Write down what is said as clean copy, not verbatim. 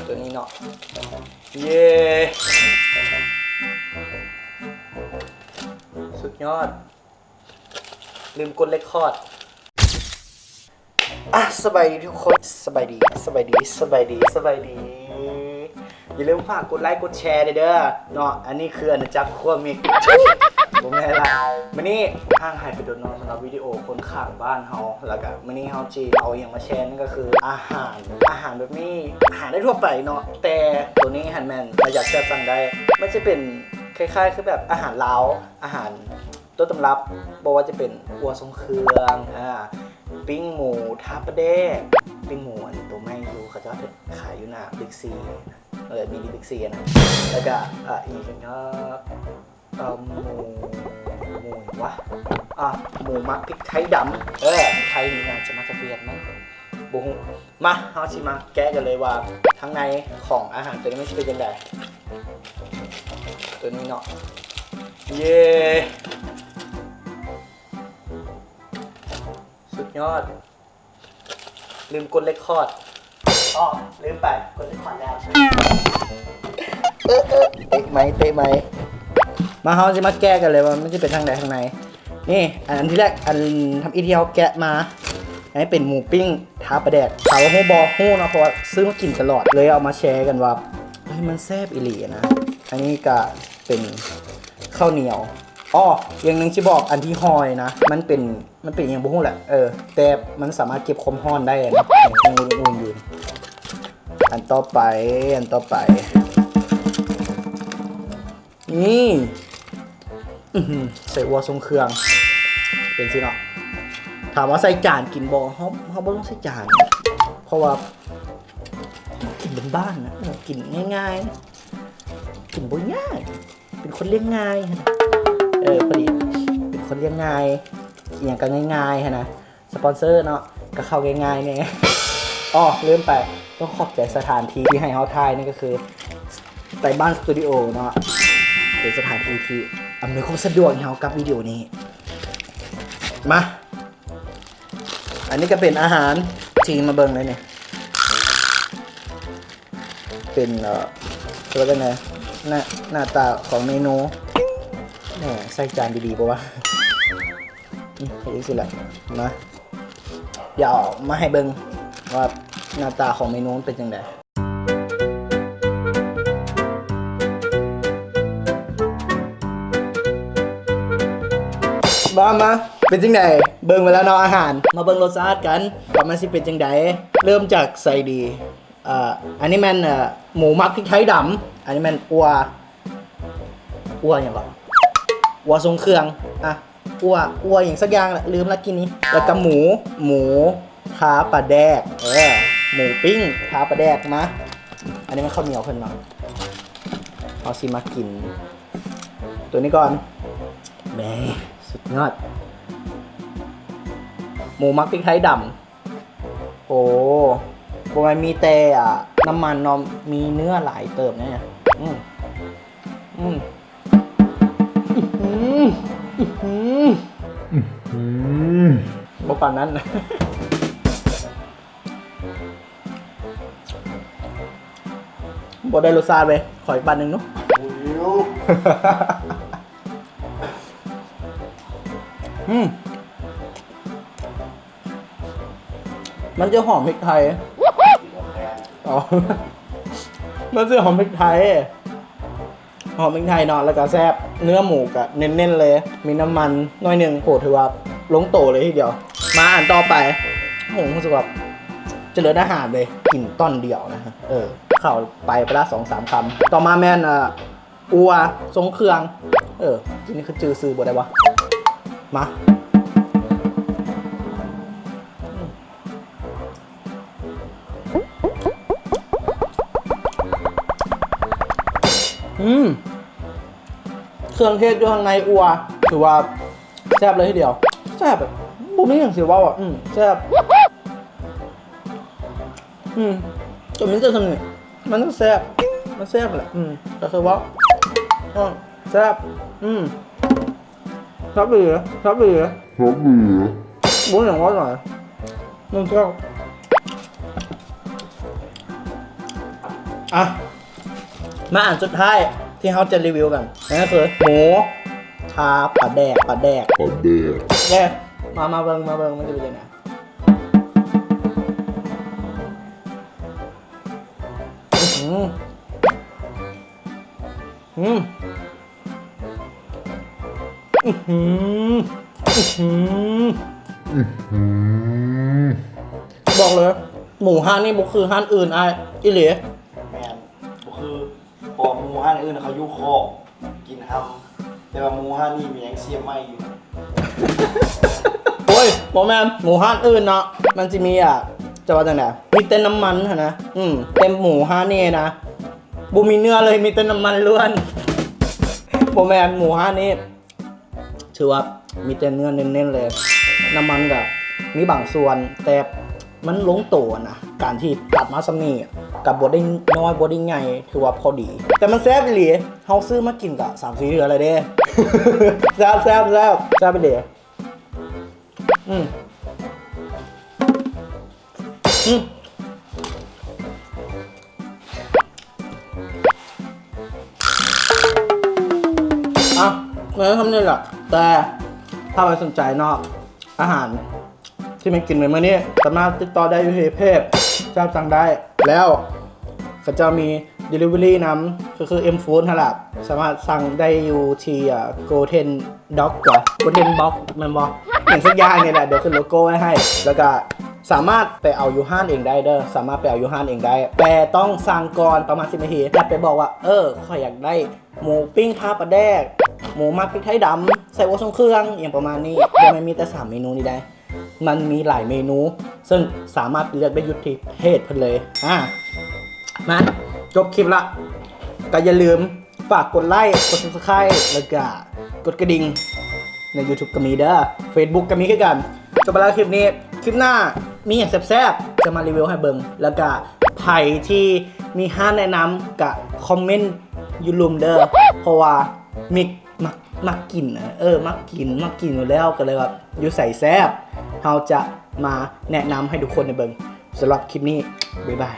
ตัวนี้เนาะเย้สุดยอดลืมกดเรคคอร์ดสบายดีทุกคนสบายดีอย่าลืมฝากกดไลค์กดแชร์เด้อเนาะอันนี้คืออาณาจักรขั้วมิกผมไงล่ะมื้อนี้ห่างหายไปโดนนอนสำหรับวิดีโอคนข้างบ้านเฮาแล้วก็มื้อนี้เฮาจีเอาอย่างมาแชร์นั่นก็คืออาหารแบบนี้หาได้ทั่วไปเนาะแต่ตัวนี้ฮันแมนมาอยากจะสั่งได้มันจะเป็นคล้ายๆคือแบบอาหารลาวอาหารต้นตำรับบอกว่าจะเป็นอัวทรงเครื่องปิ้งหมูทับปลาแดกปิ้งหมูอันตัวไม่รู้เขาจะขายอยู่หน้าบิ๊กซีมีดีบิ๊กซีนะแล้วก็อีกก็หมูวะหมูมักพริกไทยดำไทยนี่นะจะมาจากเวียดมั้งบุ้งมาเอาชิมาแกะกันเลยว่าทั้งในของอาหารตัวนี้ไม่ใช่เป็นยังไงตัวนี้เนาะเย้สุดยอดลืมกดเรคคอร์ดลืมไปกดเรคคอร์ดแล้วเตะไหมมาเขาจะมาแก้กันเลยว่ามันจะเป็นทางไหนทางไหนนี่อันที่แรกอันทำอีที่เขาแกะมาอันนี้เป็นหมูปิ้งท้าปลาแดกถามว่าฮู้เนาะเพราะว่าซื้อมากินตลอดเลยเอามาแชร์กันว่าเฮ้ยมันแซ่บอีหลีนะอันนี้ก็เป็นข้าวเหนียวอย่างนึงที่บอกอันที่หอยนะมันเป็นอย่างบุ้งแหละแต่มันสามารถเก็บความร้อนได้นะอุ่นอยู่อันต่อไปนี่ใส่วัวทรงเครื่องเป็นสิเนาะถามว่าใส่จานกินบ่เขาไม่ต้องใส่จานเพราะว่ากินเป็นบ้านนะกินง่ายๆกินบ่ยากเป็นคนเลี้ยงง่ายพอดีเป็นคนเลี้ยงง่ายอย่างกันง่ายๆนะสปอนเซอร์เนาะก็เข้าง่ายๆเนี่ยลืมไปต้องขอบใจสถานที่ที่ให้เขาถ่ายนี่ก็คือไต้บ้านสตูดิโอเนาะเป็นสถานที่ที่อำนวยความสะดวกให้เรากับวิดีโอนี้มาอันนี้ก็เป็นอาหารจีนมาเบิ่งเลยเนี่ยเป็นตัวเป็นไงหน้าตาของเมนูแหมใส่จานดีๆป่าววะเฮ้ยสิละมาอย่าออกมาให้เบิ่งว่าหน้าตาของเมนูมันเป็นยังไงมาเป็นจังไดเบิ่งไปแล้วเนาะอาหารมาเบิ่งรสชาติกันว่ามันสิเป็นจังไดเริ่มจากใส่ดีอันนี้มันหมูมักพริกไทยดำอันนี้มันอัวอย่างไรอัวทรงเครื่องอัวอย่างสักอย่างแหละลืมละกินนี้แล้วก็หมูท้าปลาแดกหมูปิ้งท้าปลาแดกมาอันนี้มันข้าวเหนียวขึ้นมาเอาสิมากินตัวนี้ก่อนแม่สุดยอดหมูมักพริกไทยดำโอ้โบราณมีแต่น้ำมันนอมมีเนื้อหลายเติมเนี่ยบอกป่านนั้นนะบอกได้รสชาติไปขออีกปันหนึ่งเนาะมันจะหอมพริกไทยมันจะหอมพริกไทยเนาะแล้วก็แซ่บเนื้อหมูกับเน้นๆเลยมีน้ำมันน้อยหนึ่งโหถือว่าลงโตเลยทีเดียวมาอันต่อไปผมรู้สึกว่าเจริญอาหารเลยกินต้นเดียวนะฮะเข้าไปละ2-3 คำต่อมาแม่นอัวทรงเครื่องทีนี้คือจือซื้อบ่ได้วะมาเครื่องเทศอยู่ข้างในอัวถือว่าแซ่บเลยทีเดียวแซ่บแบบบุ้มนี่อย่างสิว่าแซ่บจนมันจะทำไงมันต้องแซ่บมันแซ่บแหละแต่คือว่าแซ่บชอบดีบุ้มอย่างว่าหน่อยมันชอบ อ่ะมาอันสุดท้ายที่เขาจะรีวิวกันนั่นก็คือหมูชาปลาแดกแย่มาเบิ่งมันจะเป็นยังไงบอกเลยหมูห้านนี่บุคือห้านอื่นไอ้อิเหลีแมนบุคือพอหมูห้านอื่นเขายุคอกินทำแต่ว่าหมูห้านนี่มียังเสียไม่อยู่ โอ้ยบอกแมนหมูห้านอื่นเนาะมันจะมีจะว่าจังไหนมีเต้นน้ำมันนะเต็มหมูห้านนี่นะบูมีเนื้อเลยมีเต้นน้ำมันล้วนบอกแมนหมูห้านนี่ถือว่ามีแต่เนื้อเน้นๆเลยน้ำมันกับมีบางส่วนแต่มันลงตัวนะการที่ตัดมาซัมนี่กับบดได้น้อยบดได้ใหญ่ถือว่าพอดีแต่มันแซ่บไปเลยเฮาซื้อมากินกับ3-4 เดือนอะไรเด้แซ่บไปเลยไม่ทำนี่แหละแต่ถ้าใครสนใจเนาะอาหารที่มันกินเหมือนเมื่อนี้สามารถติดต่อได้ที่เพจเจ้าสั่งได้แล้วก็จะมี Delivery นำก็คือ M Food นั่นแหละสามารถสั่งได้อยู่ที่Golden Dog Golden Box มันบอกอย่างสักอย่างเนี่ยแหละเดี๋ยวขึ้นโลโก้ไว้ให้แล้วก็สามารถไปเอายูห้านเองได้เด้อสามารถไปเอายูห้านเองได้แต่ต้องสั่งก่อนประมาณ10 นาทีแต่ไปบอกว่าข้อยอยากได้หมูปิ้งข้าวปลาแดกหมูมักพริกไทยดำใส่หัวทรงเครื่องอย่างประมาณนี้แต่ไม่มีแต่3 เมนูนี้ได้มันมีหลายเมนูซึ่งสามารถเลือกได้ยุติเพศเพิ่นเลยมาจบคลิปละก็อย่าลืมฝากกดไลค์กด Subscribe แล้วก็กดกระดิ่งใน YouTube ก็มีเด้อ Facebook ก็มีคือกันจบไปแล้วคลิปนี้คลิปหน้ามีอย่างแซ่บๆจะมารีวิวให้เบิ่งแล้วก็ไผ่ที่มีห้านแนะนำกับคอมเมนต์อยู่ลุมเด้อเพราะว่ามิกมักกินมักกินอยู่แล้วก็เลยแบบอยู่ใส่แซ่บเราจะมาแนะนำให้ทุกคนในเบิ่งสำหรับคลิปนี้บ๊ายบาย